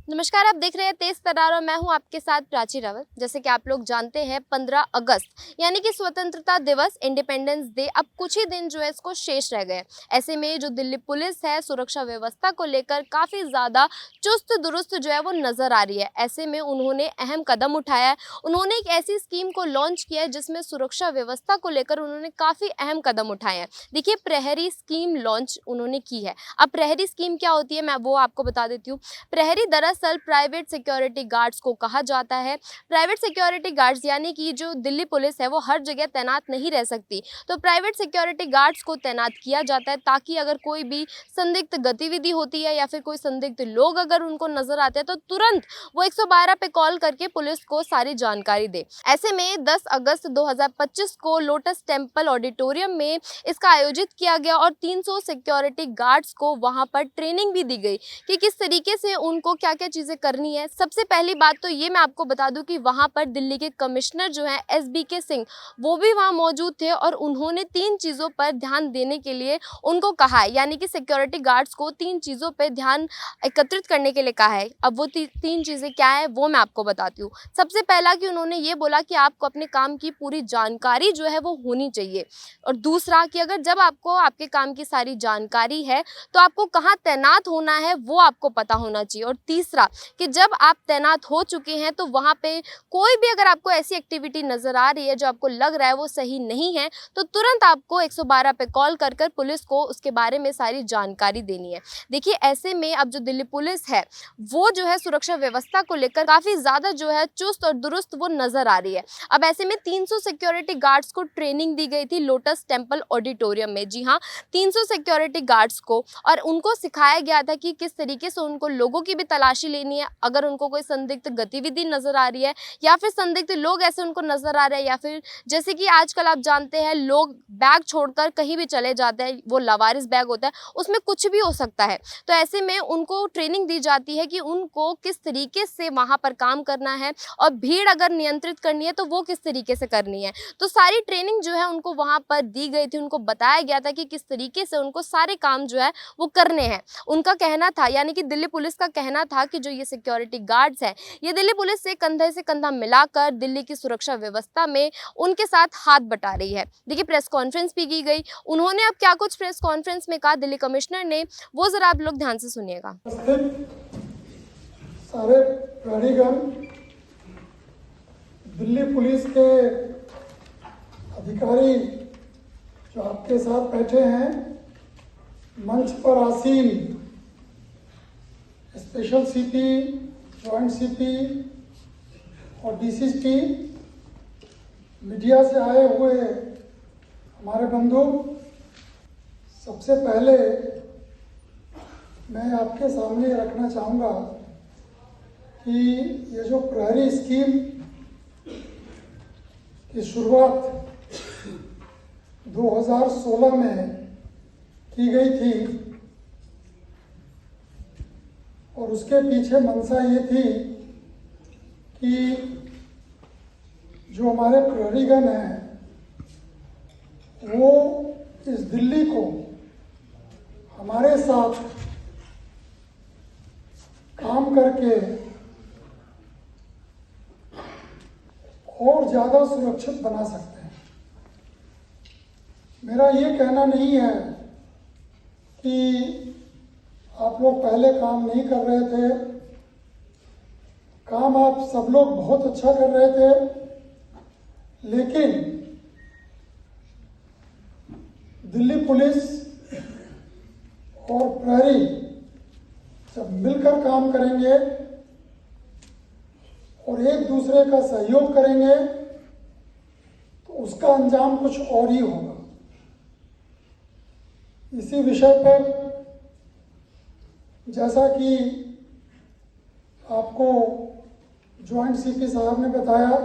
नमस्कार, आप देख रहे हैं तेज तरार और मैं हूं आपके साथ प्राची रावत। जैसे कि आप लोग जानते हैं 15 अगस्त यानी कि स्वतंत्रता दिवस, इंडिपेंडेंस डे अब कुछ ही दिन जो है इसको शेष रह गए। ऐसे में जो दिल्ली पुलिस है सुरक्षा व्यवस्था को लेकर काफ़ी ज़्यादा चुस्त दुरुस्त जो है वो नज़र आ रही है। ऐसे में उन्होंने अहम कदम उठाया है। उन्होंने एक ऐसी स्कीम को लॉन्च किया है जिसमें सुरक्षा व्यवस्था को लेकर उन्होंने काफ़ी अहम कदम उठाए हैं। देखिए, प्रहरी स्कीम लॉन्च उन्होंने की है। अब प्रहरी स्कीम क्या होती है मैं वो आपको बता देती हूँ। प्रहरी दरअसल प्राइवेट सिक्योरिटी गार्ड्स को कहा जाता है। प्राइवेट सिक्योरिटी गार्ड्स यानी कि जो दिल्ली पुलिस है वो हर जगह तैनात नहीं रह सकती, तो प्राइवेट सिक्योरिटी गार्ड्स को तैनात किया जाता है ताकि अगर कोई भी संदिग्ध गतिविधि होती है या फिर कोई संदिग्ध लोग अगर उनको नजर आते हैं तो तुरंत वो 112 पे कॉल करके पुलिस को सारी जानकारी दे। ऐसे में 10 अगस्त 2025 को लोटस टेम्पल ऑडिटोरियम में इसका आयोजित किया गया और 300 सिक्योरिटी गार्ड्स को वहां पर ट्रेनिंग भी दी गई कि किस तरीके से उनको क्या क्या चीज़ें करनी है। सबसे पहली बात तो ये मैं आपको बता दूं कि वहाँ पर दिल्ली के कमिश्नर जो हैं SBK सिंह, वो भी वहाँ मौजूद थे और उन्होंने 3 चीज़ों पर ध्यान देने के लिए उनको कहा है, यानी कि सिक्योरिटी गार्ड्स को 3 चीज़ों पर ध्यान एकत्रित करने के लिए कहा है। अब वो 3 चीज़ें क्या है वो मैं आपको बताती हूँ। सबसे पहला कि उन्होंने ये बोला कि आपको अपने काम की पूरी जानकारी जो है वो होनी चाहिए, और दूसरा कि अगर जब आपको आपके काम की सारी जानकारी है तो आपको कहाँ तैनात होना है वो आपको पता होना चाहिए, और तीसरा कि जब आप तैनात हो चुके हैं तो वहाँ पे कोई भी अगर आपको ऐसी एक्टिविटी नज़र आ रही है जो आपको लग रहा है वो सही नहीं है तो तुरंत आपको 112 पे कॉल कर कर पुलिस को उसके बारे में सारी जानकारी देनी है। देखिए, ऐसे में अब जो दिल्ली पुलिस है वो जो है सुरक्षा व्यवस्था को लेकर काफ़ी ज़्यादा जो है चुस्त और दुरुस्त वो नज़र आ रही है। अब ऐसे में 300 सिक्योरिटी गार्ड्स को ट्रेनिंग दी गई थी लोटस टेम्पल ऑडिटोरियम में। जी हाँ, 300 सिक्योरिटी गार्ड्स को, और उनको सिखाया गया था कि किस तरीके से उनको लोगों की भी तलाशी लेनी है अगर उनको कोई संदिग्ध गतिविधि नजर आ रही है या फिर संदिग्ध लोग ऐसे उनको नजर आ रहे हैं, या फिर जैसे कि आजकल आप जानते हैं लोग बैग छोड़कर कहीं भी चले जाते हैं, वो लावारिस बैग होता है, उसमें कुछ भी हो सकता है। तो ऐसे में उनको ट्रेनिंग दी जाती है कि उनको किस तरीके से वहाँ पर काम करना है और भीड़ अगर नियंत्रित करनी है तो वो किस तरीके से करनी है। तो सारी ट्रेनिंग जो है उनको वहाँ पर दी गई थी, उनको बताया गया था कि किस तरीके से उनको सारे काम जो है वो करने हैं। उनका कहना था, यानी कि दिल्ली पुलिस का कहना था कि जो ये सिक्योरिटी गार्ड्स हैं ये दिल्ली पुलिस से कंधा मिलाकर दिल्ली की सुरक्षा व्यवस्था में उनके साथ हाथ बटा रही है। देखिए, प्रेस कॉन्फ्रेंस भी की गई। उन्होंने अब क्या कुछ प्रेस कॉन्फ्रेंस में कहा दिल्ली कमिश्नर ने, वो जरा आप लोग ध्यान से सुनिएगा। सारे प्रहरीगण, दिल्ली पुलिस के अधिकारी जो आपके साथ बैठे हैं, मंच पर आसीन स्पेशल CP, जॉइंट CP और DCP, मीडिया से आए हुए हमारे बंधु, सबसे पहले मैं आपके सामने रखना चाहूँगा कि ये जो प्रहरी स्कीम की शुरुआत 2016 में की गई थी और उसके पीछे मंशा ये थी कि जो हमारे प्रहरीगण हैं वो इस दिल्ली को हमारे साथ काम करके और ज़्यादा सुरक्षित बना सकते हैं। मेरा ये कहना नहीं है कि आप लोग पहले काम नहीं कर रहे थे, काम आप सब लोग बहुत अच्छा कर रहे थे, लेकिन दिल्ली पुलिस और प्रहरी जब मिलकर काम करेंगे और एक दूसरे का सहयोग करेंगे तो उसका अंजाम कुछ और ही होगा। इसी विषय पर जैसा कि आपको जॉइंट CP साहब ने बताया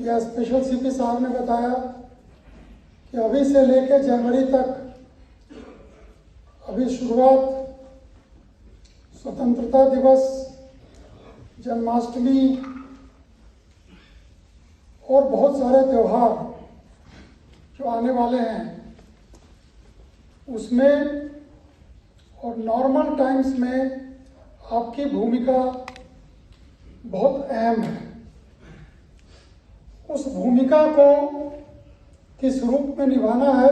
या स्पेशल CP साहब ने बताया कि अभी से लेकर जनवरी तक अभी शुरुआत स्वतंत्रता दिवस, जन्माष्टमी और बहुत सारे त्यौहार जो आने वाले हैं उसमें और नॉर्मल टाइम्स में आपकी भूमिका बहुत अहम है। उस भूमिका को किस रूप में निभाना है,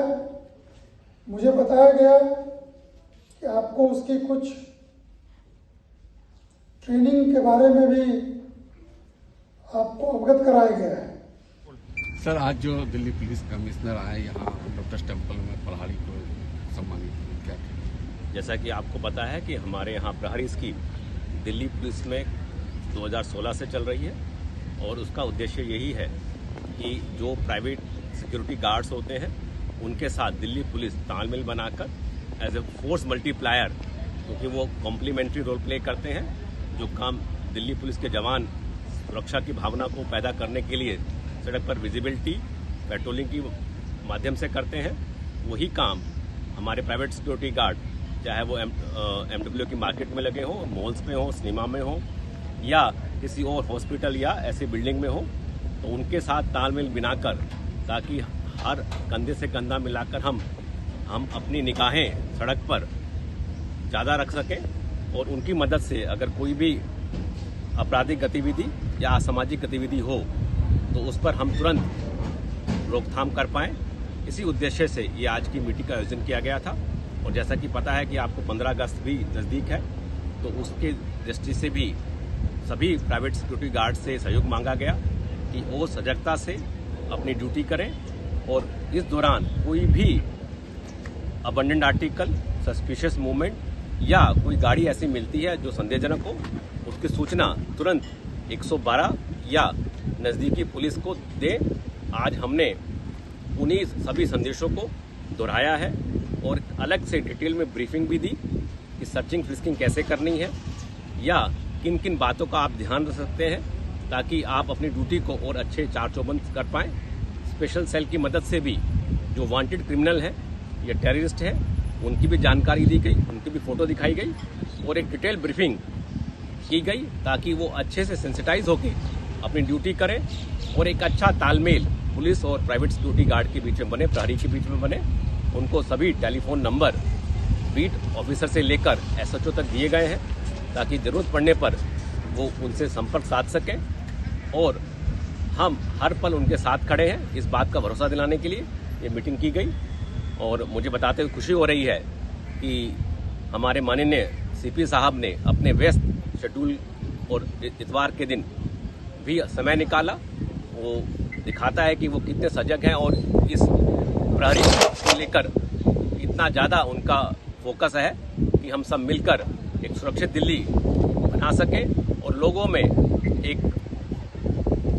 मुझे बताया गया कि आपको उसकी कुछ ट्रेनिंग के बारे में भी आपको अवगत कराया गया है। सर, आज जो दिल्ली पुलिस कमिश्नर आए यहाँ लोटस टेम्पल में प्रहरी को सम्मानित किया, क्या? जैसा कि आपको पता है कि हमारे यहाँ प्रहरी स्कीम दिल्ली पुलिस में 2016 से चल रही है और उसका उद्देश्य यही है कि जो प्राइवेट सिक्योरिटी गार्ड्स होते हैं उनके साथ दिल्ली पुलिस तालमेल बनाकर एज ए फोर्स मल्टीप्लायर, क्योंकि वो कॉम्प्लीमेंट्री रोल प्ले करते हैं, जो काम दिल्ली पुलिस के जवान सुरक्षा की भावना को पैदा करने के लिए सड़क पर विजिबिलिटी पेट्रोलिंग की माध्यम से करते हैं, वही काम हमारे प्राइवेट सिक्योरिटी गार्ड, चाहे वो एमडब्ल्यू की मार्केट में लगे हों, मॉल्स में हो, सिनेमा में हो या किसी और हॉस्पिटल या ऐसी बिल्डिंग में हो, तो उनके साथ तालमेल बनाकर, ताकि हर कंधे से कंधा मिलाकर हम अपनी निगाहें सड़क पर ज़्यादा रख सकें और उनकी मदद से अगर कोई भी आपराधिक गतिविधि या असामाजिक गतिविधि हो तो उस पर हम तुरंत रोकथाम कर पाएं। इसी उद्देश्य से ये आज की मीटिंग का आयोजन किया गया था। और जैसा कि पता है कि आपको 15 अगस्त भी नज़दीक है, तो उसके दृष्टि से भी सभी प्राइवेट सिक्योरिटी गार्ड से सहयोग मांगा गया कि वो सजगता से अपनी ड्यूटी करें और इस दौरान कोई भी अबंडेंट आर्टिकल, सस्पिशियस मूवमेंट या कोई गाड़ी ऐसी मिलती है जो संदेहजनक हो, उसकी सूचना तुरंत 112 या नज़दीकी पुलिस को दें। आज हमने उन्हीं सभी संदेशों को दोहराया है और अलग से डिटेल में ब्रीफिंग भी दी कि सर्चिंग फ्रिस्किंग कैसे करनी है या किन किन बातों का आप ध्यान रख सकते हैं ताकि आप अपनी ड्यूटी को और अच्छे चार चौबंद कर पाएं। स्पेशल सेल की मदद से भी जो वांटेड क्रिमिनल है या टेररिस्ट है उनकी भी जानकारी दी गई, उनकी भी फोटो दिखाई गई और एक डिटेल ब्रीफिंग की गई ताकि वो अच्छे से सेंसिटाइज होकर अपनी ड्यूटी करें और एक अच्छा तालमेल पुलिस और प्राइवेट सिक्योरिटी गार्ड के बीच में बने, प्रहरी के बीच में बने। उनको सभी टेलीफोन नंबर बीट ऑफिसर से लेकर एसएचओ तक दिए गए हैं ताकि जरूरत पड़ने पर वो उनसे संपर्क साध सकें और हम हर पल उनके साथ खड़े हैं। इस बात का भरोसा दिलाने के लिए ये मीटिंग की गई और मुझे बताते हुए खुशी हो रही है कि हमारे माननीय सीपी साहब ने अपने व्यस्त शेड्यूल और इतवार के दिन भी समय निकाला। वो दिखाता है कि वो कितने सजग हैं और इस प्रहरी को लेकर इतना ज़्यादा उनका फोकस है कि हम सब मिलकर एक सुरक्षित दिल्ली बना सकें और लोगों में एक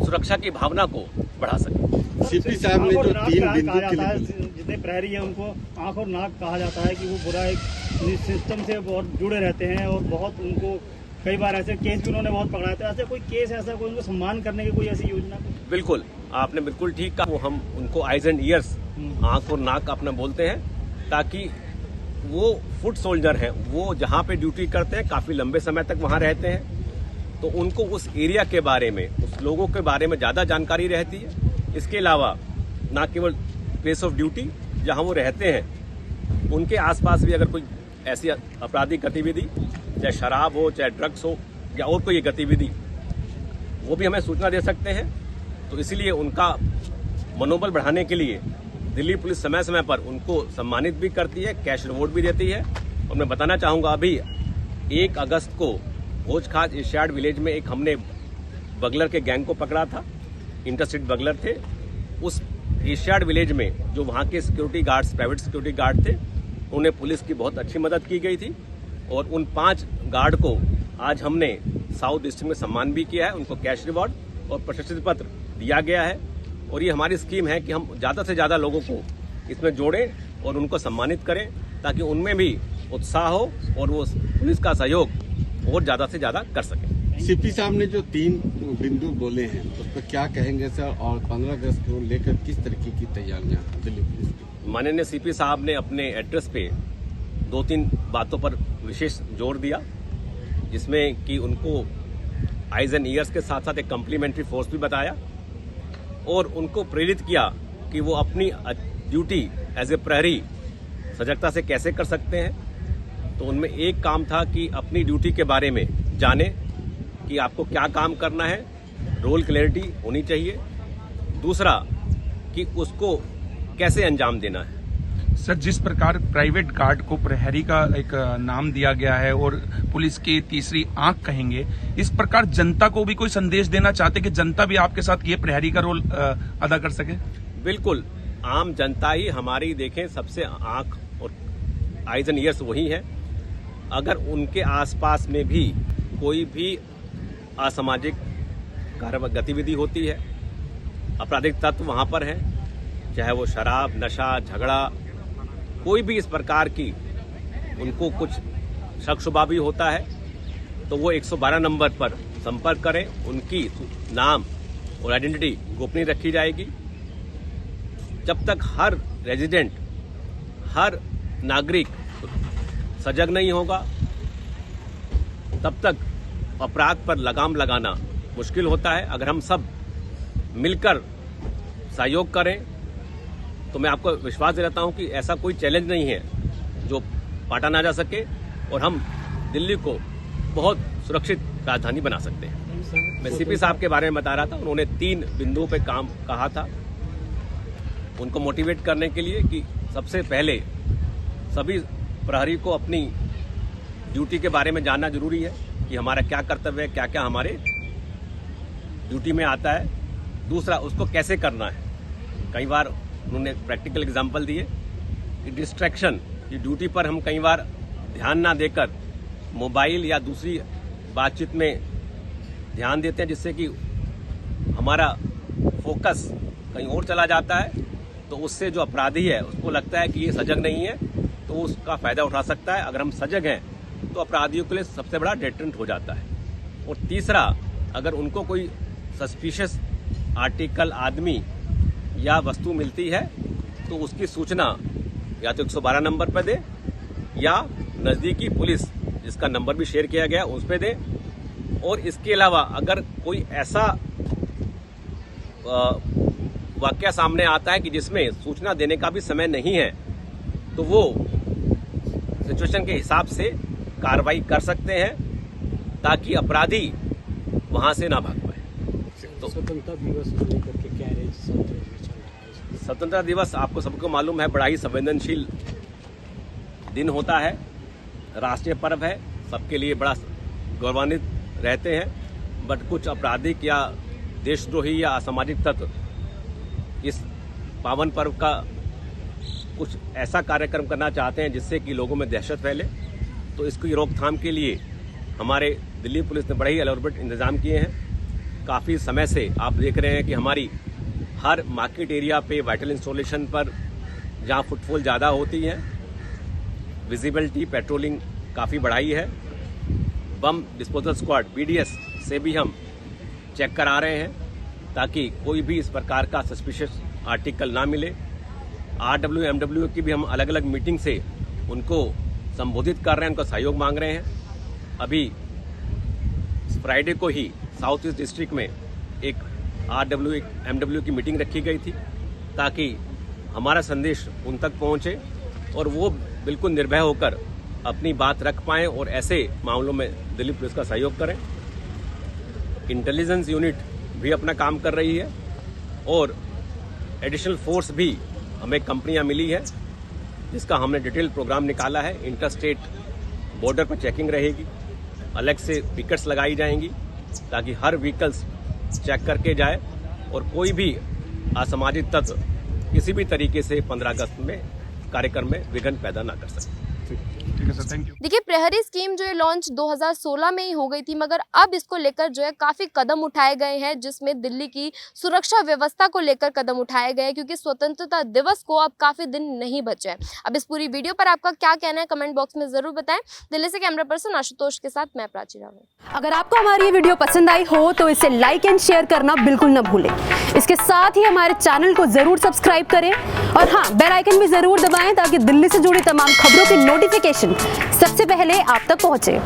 सुरक्षा की भावना को बढ़ा सकें। सीपी साहब ने जो 3 बिंदु के लिए जितने प्रहरी हैं उनको आंख और नाक कहा जाता है कि वो पूरा एक सिस्टम से बहुत जुड़े रहते हैं और बहुत उनको कई बार ऐसे केस भी उन्होंने बहुत पकड़ाए थे। ऐसे कोई केस, ऐसा कोई उनको सम्मान करने की कोई ऐसी योजना? बिल्कुल, आपने बिल्कुल ठीक कहा। वो हम उनको आइज एंड ईयर्स, आंख और नाक अपना बोलते हैं ताकि वो फुट सोल्जर हैं, वो जहाँ पे ड्यूटी करते हैं काफी लंबे समय तक वहाँ रहते हैं, तो उनको उस एरिया के बारे में, उस लोगों के बारे में ज्यादा जानकारी रहती है। इसके अलावा न केवल प्लेस ऑफ ड्यूटी जहाँ वो रहते हैं, उनके आसपास भी अगर कोई ऐसी आपराधिक गतिविधि, चाहे शराब हो, चाहे ड्रग्स हो या और कोई गतिविधि, वो भी हमें सूचना दे सकते हैं। तो इसलिए उनका मनोबल बढ़ाने के लिए दिल्ली पुलिस समय समय पर उनको सम्मानित भी करती है, कैश रिवॉर्ड भी देती है। और मैं बताना चाहूंगा, अभी 1 अगस्त को भोजखाज एशियाड विलेज में एक हमने बगलर के गैंग को पकड़ा था, इंटरस्टेट बगलर थे। उस एशियाड विलेज में जो वहाँ के security guards, private security guard थे, उन्हें पुलिस की बहुत अच्छी मदद की गई थी और उन 5 गार्ड को आज हमने साउथ डिस्ट्रिक्ट में सम्मान भी किया है। उनको कैश रिवॉर्ड और प्रशस्ति पत्र दिया गया है और ये हमारी स्कीम है कि हम ज़्यादा से ज़्यादा लोगों को इसमें जोड़ें और उनको सम्मानित करें ताकि उनमें भी उत्साह हो और वो पुलिस का सहयोग और ज़्यादा से ज़्यादा कर सकें। सीपी साहब ने जो 3 बिंदु बोले हैं उस पर क्या कहेंगे सर, और 15 अगस्त को लेकर किस तरीके की तैयारियां दिल्ली पुलिस की? माननीय सीपी साहब ने अपने एड्रेस पे 2-3 बातों पर विशेष जोर दिया, जिसमें कि उनको आइज एंड ईयर्स के साथ साथ एक कम्प्लीमेंट्री फोर्स भी बताया और उनको प्रेरित किया कि वो अपनी ड्यूटी एज ए प्रहरी सजगता से कैसे कर सकते हैं। तो उनमें एक काम था कि अपनी ड्यूटी के बारे में जाने कि आपको क्या काम करना है, रोल क्लैरिटी होनी चाहिए। दूसरा कि उसको कैसे अंजाम देना है। सर, जिस प्रकार प्राइवेट गार्ड को प्रहरी का एक नाम दिया गया है और पुलिस की तीसरी आंख कहेंगे, इस प्रकार जनता को भी कोई संदेश देना चाहते कि जनता भी आपके साथ ये प्रहरी का रोल अदा कर सके? बिल्कुल, आम जनता ही हमारी देखें सबसे आंख और आइज एंड ईयर्स वही है। अगर उनके आसपास में भी कोई भी असामाजिक गतिविधि होती है, आपराधिक तत्व वहां पर है, चाहे वो शराब, नशा, झगड़ा, कोई भी इस प्रकार की उनको कुछ शक शुबा भी होता है, तो वो 112 नंबर पर संपर्क करें। उनकी नाम और आइडेंटिटी गोपनीय रखी जाएगी। जब तक हर रेजिडेंट, हर नागरिक सजग नहीं होगा, तब तक अपराध पर लगाम लगाना मुश्किल होता है। अगर हम सब मिलकर सहयोग करें तो मैं आपको विश्वास दिलाता हूं कि ऐसा कोई चैलेंज नहीं है जो पाटा ना जा सके और हम दिल्ली को बहुत सुरक्षित राजधानी बना सकते हैं। मैं सीपी साहब के बारे में बता रहा था, उन्होंने 3 बिंदुओं पे काम कहा था उनको मोटिवेट करने के लिए कि सबसे पहले सभी प्रहरी को अपनी ड्यूटी के बारे में जानना जरूरी है कि हमारा क्या कर्तव्य है, क्या क्या हमारे ड्यूटी में आता है। दूसरा, उसको कैसे करना है। कई बार उन्होंने प्रैक्टिकल एग्जाम्पल दिए कि डिस्ट्रैक्शन की ड्यूटी पर हम कई बार ध्यान ना देकर मोबाइल या दूसरी बातचीत में ध्यान देते हैं, जिससे कि हमारा फोकस कहीं और चला जाता है। तो उससे जो अपराधी है उसको लगता है कि ये सजग नहीं है, तो उसका फायदा उठा सकता है। अगर हम सजग हैं तो अपराधियों के लिए सबसे बड़ा डेटरेंट हो जाता है। और तीसरा, अगर उनको कोई सस्पिशियस आर्टिकल, आदमी या वस्तु मिलती है तो उसकी सूचना या तो 112 नंबर पर दे या नजदीकी पुलिस जिसका नंबर भी शेयर किया गया उस पर दे। और इसके अलावा अगर कोई ऐसा वाकया सामने आता है कि जिसमें सूचना देने का भी समय नहीं है, तो वो सिचुएशन के हिसाब से कार्रवाई कर सकते हैं ताकि अपराधी वहां से ना भाग पाए। तो स्वतंत्रता दिवस को लेकर के क्या स्वतंत्रता दिवस आपको सबको मालूम है, बड़ा ही संवेदनशील दिन होता है, राष्ट्रीय पर्व है, सबके लिए बड़ा गौरवान्वित रहते हैं। बट कुछ आपराधिक या देशद्रोही या असामाजिक तत्व इस पावन पर्व का कुछ ऐसा कार्यक्रम करना चाहते हैं जिससे कि लोगों में दहशत फैले। तो इसकी रोकथाम के लिए हमारे दिल्ली पुलिस ने बड़े ही एलॉबरेट इंतजाम किए हैं। काफ़ी समय से आप देख रहे हैं कि हमारी हर मार्केट एरिया पे वाइटल इंस्टॉलेशन पर जहां फुटफॉल ज़्यादा होती है, विजिबिलिटी, पेट्रोलिंग काफ़ी बढ़ाई है। बम डिस्पोजल स्क्वाड BDS से भी हम चेक करा रहे हैं ताकि कोई भी इस प्रकार का सस्पिशियस आर्टिकल ना मिले। RW MW की भी हम अलग अलग मीटिंग से उनको संबोधित कर रहे हैं, उनका सहयोग मांग रहे हैं। अभी फ्राइडे को ही साउथ ईस्ट डिस्ट्रिक्ट में एक RW MW की मीटिंग रखी गई थी ताकि हमारा संदेश उन तक पहुंचे और वो बिल्कुल निर्भय होकर अपनी बात रख पाएं और ऐसे मामलों में दिल्ली पुलिस का सहयोग करें। इंटेलिजेंस यूनिट भी अपना काम कर रही है और एडिशनल फोर्स भी हमें कंपनियां मिली है जिसका हमने डिटेल प्रोग्राम निकाला है। इंटर स्टेट बॉर्डर पर चेकिंग रहेगी, अलग से पिकेट्स लगाई जाएंगी ताकि हर व्हीकल्स चेक करके जाए और कोई भी असामाजिक तत्व किसी भी तरीके से 15 अगस्त में कार्यक्रम में विघ्न पैदा ना कर सके। ठीक है सर, थैंक यू। देखिए, प्रहरी स्कीम जो है लॉन्च 2016 में ही हो गई थी, मगर अब इसको लेकर जो है काफ़ी कदम उठाए गए हैं, जिसमें दिल्ली की सुरक्षा व्यवस्था को लेकर कदम उठाए गए हैं, क्योंकि स्वतंत्रता दिवस को अब काफ़ी दिन नहीं बचे हैं। अब इस पूरी वीडियो पर आपका क्या कहना है कमेंट बॉक्स में ज़रूर बताएं। दिल्ली से कैमरा पर्सन आशुतोष के साथ मैं प्राची रावल। अगर आपको हमारी ये वीडियो पसंद आई हो तो इसे लाइक एंड शेयर करना बिल्कुल न भूलें। इसके साथ ही हमारे चैनल को ज़रूर सब्सक्राइब करें और हाँ, बेल आइकन भी ज़रूर दबाएं ताकि दिल्ली से जुड़ी तमाम खबरों की नोटिफिकेशन सबसे पहले आप तक पहुंचे।